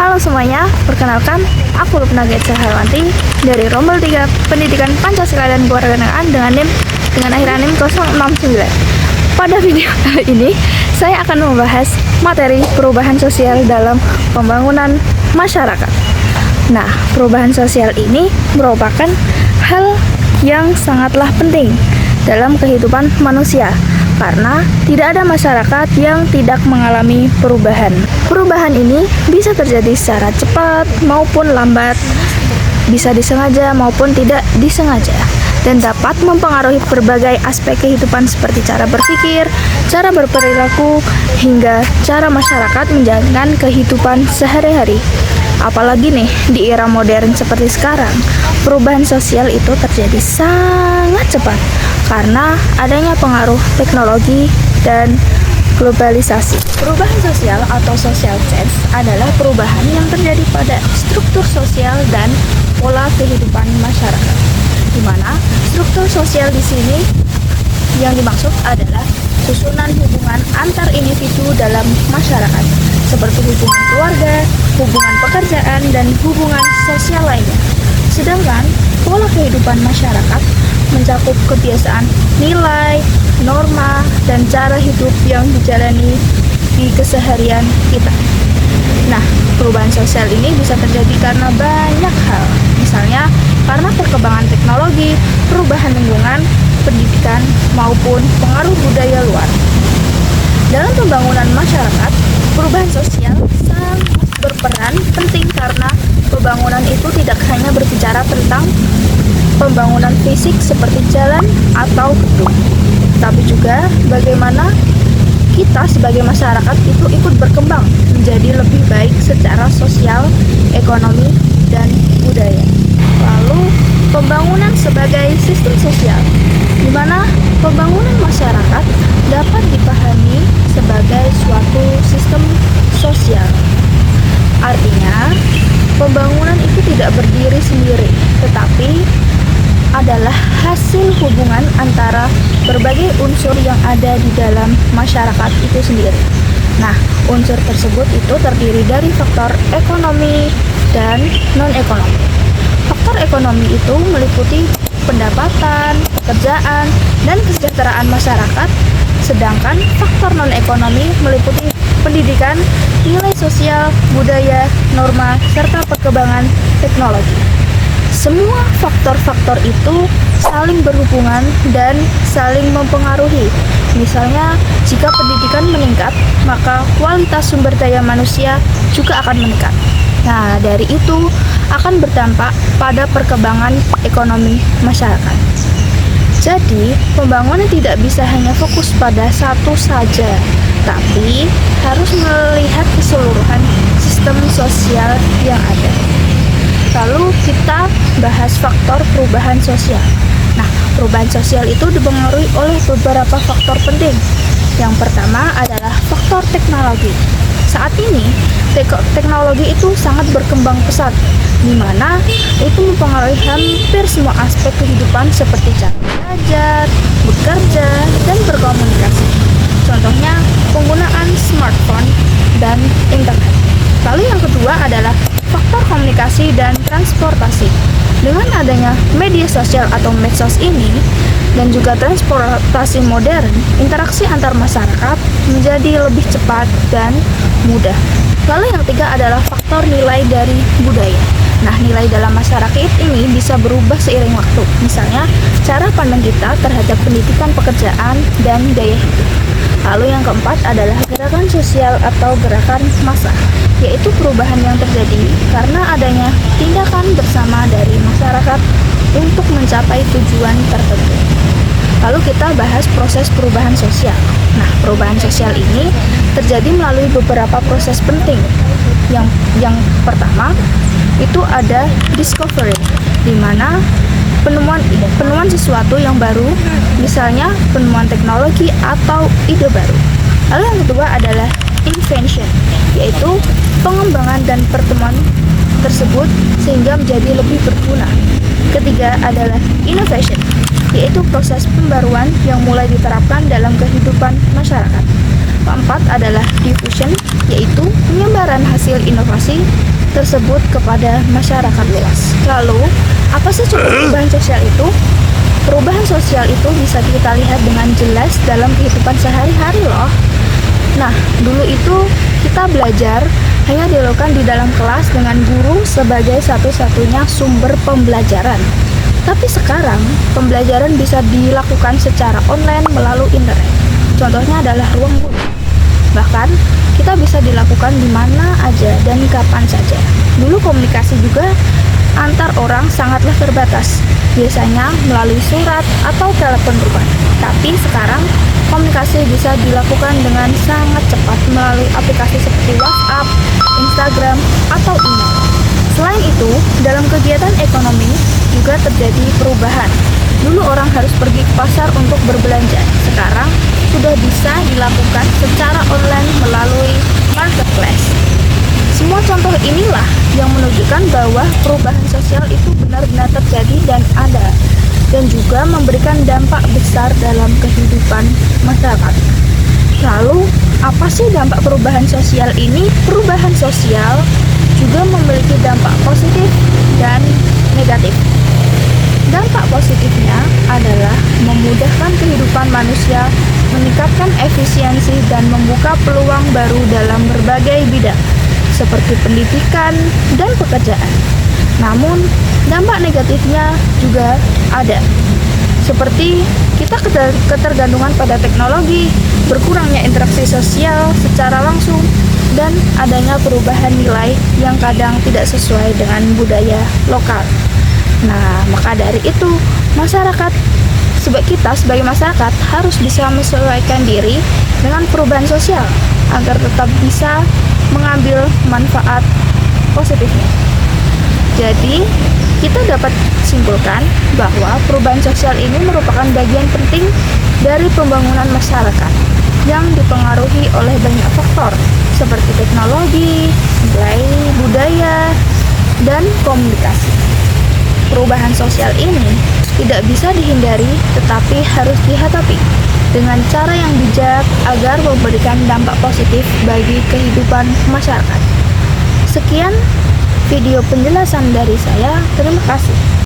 Halo semuanya, perkenalkan, aku Lupna Getsa Herwanti dari Rombel 3 Pendidikan Pancasila dan Kewarganegaraan dengan akhiran NIM 069. Pada video kali ini, saya akan membahas materi perubahan sosial dalam pembangunan masyarakat. Nah, perubahan sosial ini merupakan hal yang sangatlah penting dalam kehidupan manusia, karena tidak ada masyarakat yang tidak mengalami perubahan. Perubahan ini bisa terjadi secara cepat maupun lambat, bisa disengaja maupun tidak disengaja, dan dapat mempengaruhi berbagai aspek kehidupan seperti cara berpikir, cara berperilaku, hingga cara masyarakat menjalankan kehidupan sehari-hari. Apalagi nih, di era modern seperti sekarang, perubahan sosial itu terjadi sangat cepat karena adanya pengaruh teknologi dan globalisasi. Perubahan sosial atau social change adalah perubahan yang terjadi pada struktur sosial dan pola kehidupan masyarakat. Di mana struktur sosial di sini yang dimaksud adalah susunan hubungan antar individu dalam masyarakat, seperti hubungan keluarga, hubungan pekerjaan, dan hubungan sosial lainnya. Sedangkan pola kehidupan masyarakat mencakup kebiasaan, nilai, norma, dan cara hidup yang dijalani di keseharian kita. Nah, perubahan sosial ini bisa terjadi karena banyak hal. Misalnya, karena perkembangan teknologi, perubahan lingkungan, pendidikan, maupun pengaruh budaya luar. Dalam pembangunan masyarakat, perubahan sosial sangat berperan penting karena pembangunan itu tidak hanya berbicara tentang pembangunan fisik seperti jalan atau gedung, tapi juga bagaimana kita sebagai masyarakat itu ikut berkembang menjadi lebih baik secara sosial, ekonomi, dan budaya. Lalu, pembangunan sebagai sistem sosial, di mana pembangunan masyarakat dapat dipahami sebagai suatu sistem sosial. Artinya, pembangunan itu tidak berdiri sendiri, tetapi adalah hasil hubungan antara berbagai unsur yang ada di dalam masyarakat itu sendiri. Nah, unsur tersebut itu terdiri dari faktor ekonomi dan non-ekonomi. Faktor ekonomi itu meliputi pendapatan, pekerjaan, dan kesejahteraan masyarakat, sedangkan faktor non-ekonomi meliputi pendidikan, nilai sosial, budaya, norma, serta perkembangan teknologi. Semua faktor-faktor itu saling berhubungan dan saling mempengaruhi. Misalnya, jika pendidikan meningkat, maka kualitas sumber daya manusia juga akan meningkat. Nah, dari itu akan berdampak pada perkembangan ekonomi masyarakat. Jadi, pembangunan tidak bisa hanya fokus pada satu saja, tapi harus melihat keseluruhan sistem sosial yang ada. Lalu kita bahas faktor perubahan sosial. Nah, perubahan sosial itu dipengaruhi oleh beberapa faktor penting. Yang pertama adalah faktor teknologi. Saat ini, teknologi itu sangat berkembang pesat, di mana itu mempengaruhi hampir semua aspek kehidupan seperti cara belajar, bekerja, dan berkomunikasi. Contohnya, penggunaan smartphone dan internet. Lalu yang kedua adalah faktor komunikasi dan transportasi. Dengan adanya media sosial atau medsos ini dan juga transportasi modern, interaksi antar masyarakat menjadi lebih cepat dan mudah. Lalu yang ketiga adalah faktor nilai dari budaya. Nah, nilai dalam masyarakat ini bisa berubah seiring waktu. Misalnya, cara pandang kita terhadap pendidikan, pekerjaan, dan gaya hidup. Lalu yang keempat adalah gerakan sosial atau gerakan massa, yaitu perubahan yang terjadi karena adanya tindakan bersama dari masyarakat untuk mencapai tujuan tertentu. Lalu kita bahas proses perubahan sosial. Nah, perubahan sosial ini terjadi melalui beberapa proses penting. Yang pertama itu ada discovery, di mana penemuan sesuatu yang baru, misalnya penemuan teknologi atau ide baru. Lalu yang kedua adalah invention, yaitu pengembangan dan pertemuan tersebut sehingga menjadi lebih berguna. Ketiga adalah innovation, yaitu proses pembaruan yang mulai diterapkan dalam kehidupan masyarakat. keempat adalah diffusion, yaitu penyebaran hasil inovasi tersebut kepada masyarakat luas. Lalu, apa sih coba perubahan sosial itu? Perubahan sosial itu bisa kita lihat dengan jelas dalam kehidupan sehari-hari loh. Nah, dulu itu kita belajar hanya dilakukan di dalam kelas dengan guru sebagai satu-satunya sumber pembelajaran. Tapi sekarang, pembelajaran bisa dilakukan secara online melalui internet. Contohnya adalah ruang guru. Bahkan, kita bisa dilakukan di mana aja dan kapan saja. Dulu komunikasi juga antar orang sangatlah terbatas, biasanya melalui surat atau telepon rumah. Tapi sekarang, komunikasi bisa dilakukan dengan sangat cepat melalui aplikasi seperti WhatsApp, Instagram, atau email. Selain itu, dalam kegiatan ekonomi juga terjadi perubahan. Dulu orang harus pergi ke pasar untuk berbelanja. Sekarang sudah bisa dilakukan secara online melalui marketplace. Semua contoh inilah yang menunjukkan bahwa perubahan sosial itu benar-benar terjadi dan ada, dan juga memberikan dampak besar dalam kehidupan masyarakat. Lalu, apa sih dampak perubahan sosial ini? Perubahan sosial juga memiliki dampak positif dan negatif. Dampak positifnya adalah memudahkan kehidupan manusia, meningkatkan efisiensi, dan membuka peluang baru dalam berbagai bidang, seperti pendidikan dan pekerjaan. Namun, dampak negatifnya juga ada, seperti kita ketergantungan pada teknologi, berkurangnya interaksi sosial secara langsung, dan adanya perubahan nilai yang kadang tidak sesuai dengan budaya lokal. Nah, maka dari itu, kita sebagai masyarakat harus bisa menyesuaikan diri dengan perubahan sosial agar tetap bisa mengambil manfaat positifnya. Jadi, kita dapat simpulkan bahwa perubahan sosial ini merupakan bagian penting dari pembangunan masyarakat yang dipengaruhi oleh banyak faktor seperti teknologi, nilai budaya, dan komunikasi. Perubahan sosial ini tidak bisa dihindari, tetapi harus dihadapi dengan cara yang bijak agar memberikan dampak positif bagi kehidupan masyarakat. Sekian video penjelasan dari saya. Terima kasih.